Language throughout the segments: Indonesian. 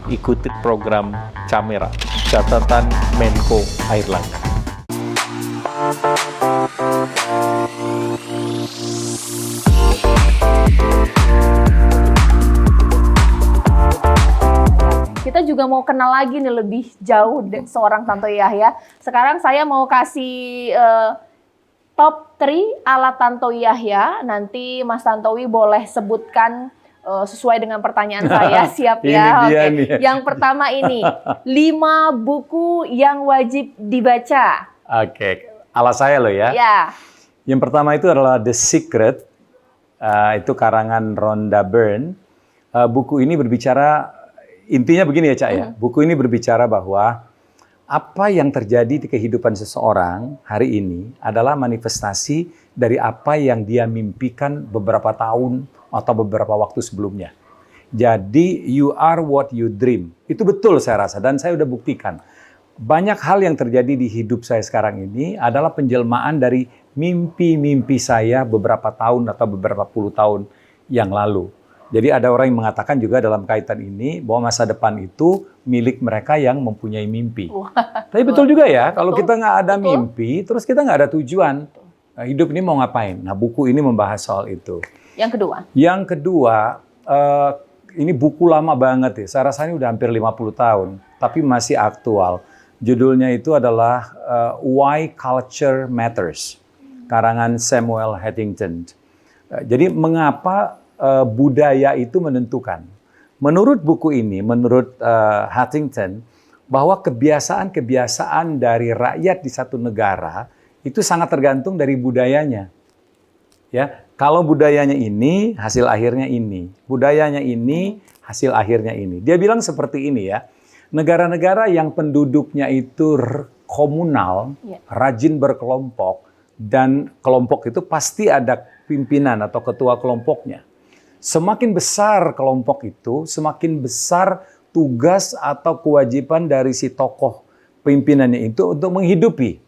ikuti program Camera, catatan Menko Airlangga. Kita juga mau kenal lagi nih lebih jauh seorang Tantowi Yahya. Sekarang saya mau kasih top 3 ala Tantowi Yahya. Nanti Mas Tantowi boleh sebutkan sesuai dengan pertanyaan saya. Siap ya? Oke. Yang pertama ini, 5 buku yang wajib dibaca. Oke, ala saya loh ya. Ya. Yang pertama itu adalah The Secret, itu karangan Rhonda Byrne. Buku ini berbicara, intinya begini ya Cak ya, buku ini berbicara bahwa apa yang terjadi di kehidupan seseorang hari ini adalah manifestasi dari apa yang dia mimpikan beberapa tahun atau beberapa waktu sebelumnya. Jadi you are what you dream. Itu betul saya rasa dan saya udah buktikan. Banyak hal yang terjadi di hidup saya sekarang ini adalah penjelmaan dari mimpi-mimpi saya beberapa tahun atau beberapa puluh tahun yang lalu. Jadi ada orang yang mengatakan juga dalam kaitan ini bahwa masa depan itu milik mereka yang mempunyai mimpi. Tapi betul juga ya, kalau kita nggak ada mimpi, terus kita nggak ada tujuan. Nah, hidup ini mau ngapain? Nah, buku ini membahas soal itu. Yang kedua? Yang kedua, ini buku lama banget ya. Saya rasa ini udah hampir 50 tahun, tapi masih aktual. Judulnya itu adalah Why Culture Matters, karangan Samuel Huntington. Jadi mengapa budaya itu menentukan. Menurut buku ini, menurut Huntington, bahwa kebiasaan-kebiasaan dari rakyat di satu negara itu sangat tergantung dari budayanya. Ya, kalau budayanya ini, hasil akhirnya ini. Budayanya ini, hasil akhirnya ini. Dia bilang seperti ini ya, negara-negara yang penduduknya itu komunal, rajin berkelompok, dan kelompok itu pasti ada pimpinan atau ketua kelompoknya. Semakin besar kelompok itu, semakin besar tugas atau kewajiban dari si tokoh pimpinannya itu untuk menghidupi.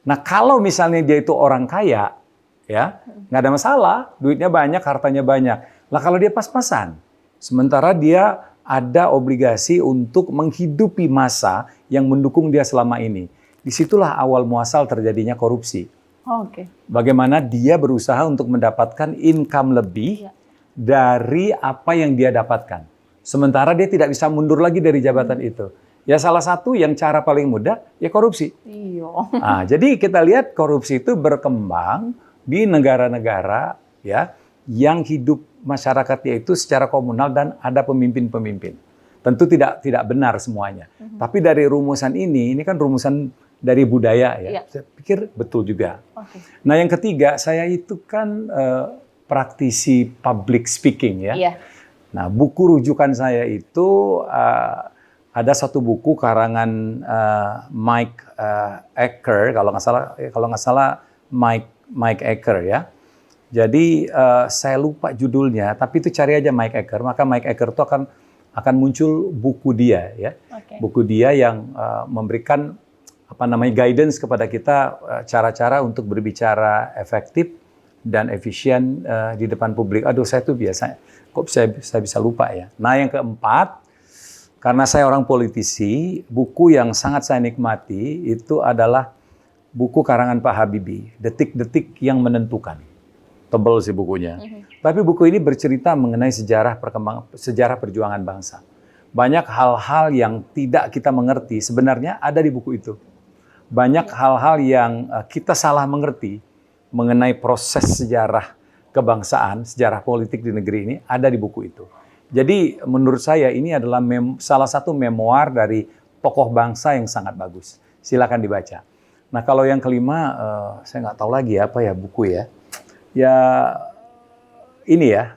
Nah, kalau misalnya dia itu orang kaya, ya nggak ada masalah, duitnya banyak, hartanya banyak. Lah kalau dia pas-pasan, sementara dia ada obligasi untuk menghidupi massa yang mendukung dia selama ini. Disitulah awal muasal terjadinya korupsi. Bagaimana dia berusaha untuk mendapatkan income lebih dari apa yang dia dapatkan. Sementara dia tidak bisa mundur lagi dari jabatan itu. Ya salah satu yang cara paling mudah ya korupsi. Nah, jadi kita lihat korupsi itu berkembang di negara-negara ya yang hidup masyarakatnya itu secara komunal dan ada pemimpin-pemimpin. Tentu tidak benar semuanya. Tapi dari rumusan ini kan rumusan dari budaya ya. Saya pikir betul juga. Nah, yang ketiga, saya itu kan praktisi public speaking ya. Nah, buku rujukan saya itu ada satu buku karangan Mike Acker, kalau nggak salah Mike Acker ya. Jadi saya lupa judulnya, tapi itu cari aja Mike Acker. Maka Mike Acker itu akan muncul buku dia ya. Buku dia yang memberikan guidance kepada kita cara-cara untuk berbicara efektif dan efisien di depan publik. Aduh, saya tuh biasa kok saya bisa lupa ya. Nah, yang keempat, karena saya orang politisi, buku yang sangat saya nikmati itu adalah buku karangan Pak Habibie, Detik-detik yang Menentukan. Tebal sih bukunya. Tapi buku ini bercerita mengenai sejarah perjuangan bangsa. Banyak hal-hal yang tidak kita mengerti sebenarnya ada di buku itu. Banyak hal-hal yang kita salah mengerti mengenai proses sejarah kebangsaan, sejarah politik di negeri ini ada di buku itu. Jadi menurut saya ini adalah salah satu memoir dari tokoh bangsa yang sangat bagus. Silakan dibaca. Nah, kalau yang kelima, saya nggak tahu lagi apa ya buku ya. Ya ini ya,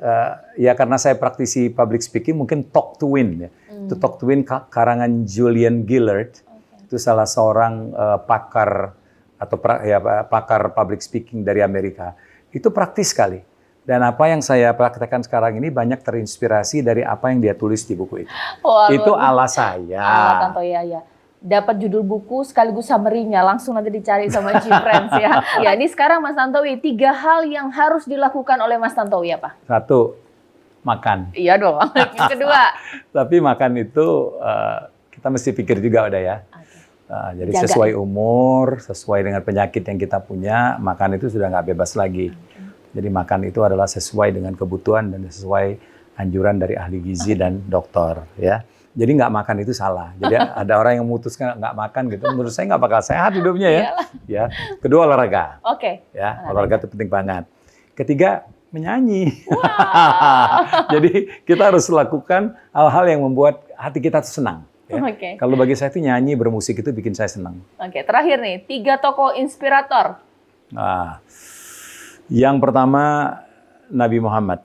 ya karena saya praktisi public speaking, mungkin Talk to Win ya. Itu Talk to Win karangan Julian Gillard. Itu salah seorang pakar atau pakar public speaking dari Amerika. Itu praktis sekali. Dan apa yang saya praktekkan sekarang ini banyak terinspirasi dari apa yang dia tulis di buku itu. Itu ala saya. Ala Tantowi Yahya. Dapat judul buku sekaligus summary-nya, langsung nanti dicari sama G-Friends ya. Ya, ini sekarang Mas Tantowi, 3 hal yang harus dilakukan oleh Mas Tantowi apa? 1, makan. Iya dong. Yang kedua. Tapi makan itu kita mesti pikir juga udah ya. Jadi Jaga. sesuai umur, sesuai dengan penyakit yang kita punya, makan itu sudah nggak bebas lagi. Jadi makan itu adalah sesuai dengan kebutuhan dan sesuai anjuran dari ahli gizi dan dokter, ya. Jadi nggak makan itu salah. Jadi ada orang yang memutuskan nggak makan gitu, menurut saya nggak bakal sehat hidupnya ya. Iyalah. Ya. Kedua olahraga. Oke. Ya, olahraga itu penting banget. Ketiga, menyanyi. Wow. Jadi kita harus lakukan hal-hal yang membuat hati kita tuh senang. Ya. Oke. Kalau bagi saya itu nyanyi, bermusik itu bikin saya senang. Oke, terakhir nih, 3 tokoh inspirator. Nah, yang pertama Nabi Muhammad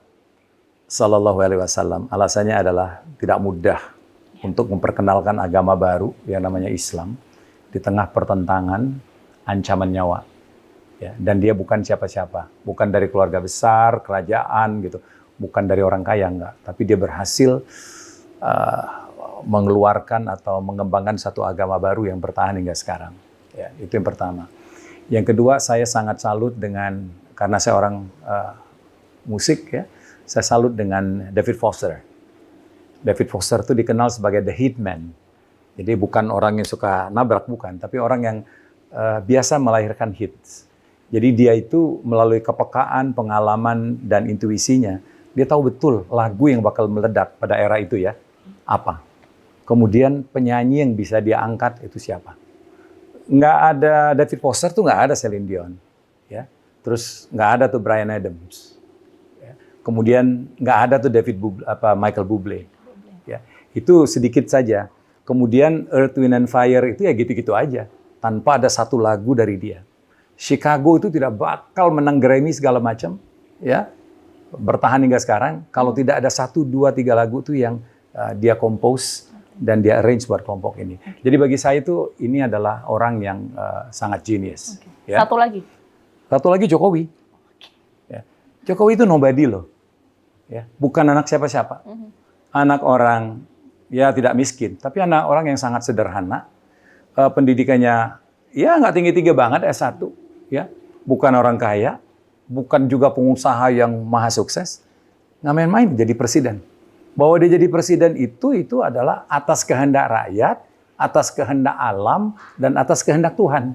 Sallallahu Alaihi Wasallam. Alasannya adalah tidak mudah untuk memperkenalkan agama baru yang namanya Islam di tengah pertentangan, ancaman nyawa. Ya, dan dia bukan siapa-siapa, bukan dari keluarga besar, kerajaan gitu, bukan dari orang kaya enggak, tapi dia berhasil mengeluarkan atau mengembangkan satu agama baru yang bertahan hingga sekarang. Ya, itu yang pertama. Yang kedua, saya sangat salut dengan, karena saya orang musik ya, saya salut dengan David Foster. David Foster itu dikenal sebagai the hitman. Jadi bukan orang yang suka nabrak, bukan, tapi orang yang biasa melahirkan hits. Jadi dia itu melalui kepekaan, pengalaman, dan intuisinya, dia tahu betul lagu yang bakal meledak pada era itu ya, apa. Kemudian penyanyi yang bisa dia angkat itu siapa. Nggak ada David Foster tuh nggak ada Celine Dion. Ya. Terus nggak ada tuh Bryan Adams. Ya. Kemudian nggak ada tuh Michael Bublé. Ya. Itu sedikit saja. Kemudian Earth, Wind and Fire itu ya gitu-gitu aja. Tanpa ada satu lagu dari dia. Chicago itu tidak bakal menang Grammy segala macam. Ya. Bertahan hingga sekarang. Kalau tidak ada 1, 2, 3 lagu itu yang dia compose dan dia arrange buat kelompok ini. Jadi bagi saya itu ini adalah orang yang sangat genius. Ya. Satu lagi. Satu lagi Jokowi. Ya. Jokowi itu nobody loh. Ya. Bukan anak siapa-siapa. Anak orang ya tidak miskin, tapi anak orang yang sangat sederhana. Pendidikannya ya nggak tinggi-tinggi banget, S1. Ya. Bukan orang kaya, bukan juga pengusaha yang maha sukses. Nggak main-main jadi presiden. Bahwa dia jadi presiden itu adalah atas kehendak rakyat, atas kehendak alam, dan atas kehendak Tuhan.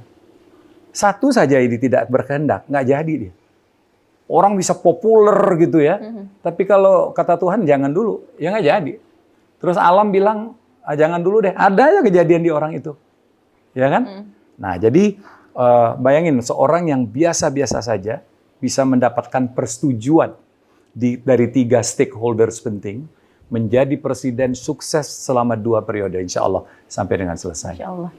Satu saja ini tidak berkehendak, nggak jadi dia. Orang bisa populer gitu ya, tapi kalau kata Tuhan jangan dulu, ya nggak jadi. Terus alam bilang, jangan dulu deh, ada aja kejadian di orang itu. Ya kan? Nah jadi bayangin seorang yang biasa-biasa saja bisa mendapatkan persetujuan dari 3 stakeholders penting, menjadi presiden sukses selama 2 periode, insya Allah, sampai dengan selesai. Insya Allah.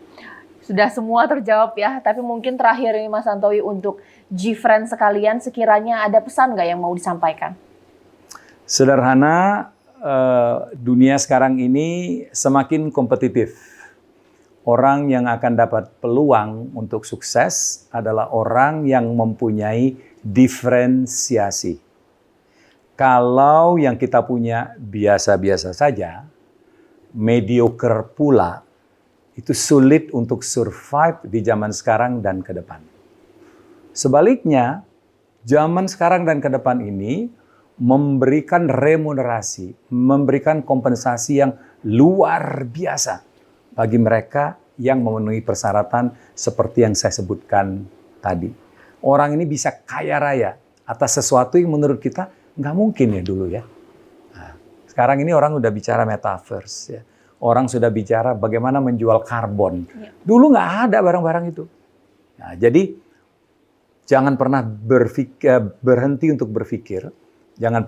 Sudah semua terjawab ya, tapi mungkin terakhir ini Mas Tantowi untuk G-Friends sekalian, sekiranya ada pesan nggak yang mau disampaikan? Sederhana, dunia sekarang ini semakin kompetitif. Orang yang akan dapat peluang untuk sukses adalah orang yang mempunyai diferensiasi. Kalau yang kita punya biasa-biasa saja, mediocre pula, itu sulit untuk survive di zaman sekarang dan ke depan. Sebaliknya, zaman sekarang dan ke depan ini memberikan remunerasi, memberikan kompensasi yang luar biasa bagi mereka yang memenuhi persyaratan seperti yang saya sebutkan tadi. Orang ini bisa kaya raya atas sesuatu yang menurut kita nggak mungkin ya dulu ya. Nah, sekarang ini orang udah bicara metaverse ya. Orang sudah bicara bagaimana menjual karbon. Dulu nggak ada barang-barang itu. Nah, jadi jangan pernah berhenti untuk berpikir. Jangan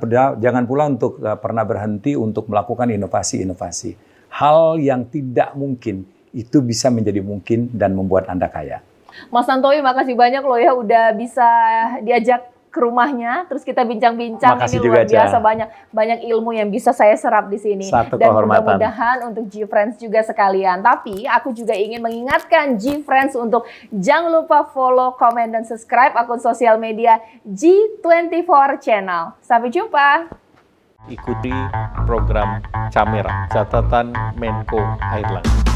pula untuk pernah berhenti untuk melakukan inovasi-inovasi. Hal yang tidak mungkin itu bisa menjadi mungkin dan membuat Anda kaya. Mas Tantowi, makasih banyak loh ya udah bisa diajak ke rumahnya, terus kita bincang-bincang. Ini luar biasa, banyak ilmu yang bisa saya serap di sini. Satu dan kehormatan. mudah-mudahan untuk G-Friends juga sekalian. Tapi aku juga ingin mengingatkan G-Friends untuk jangan lupa follow, komen, dan subscribe akun sosial media G24 Channel. Sampai jumpa. Ikuti program Camera, catatan Menko Airlangga.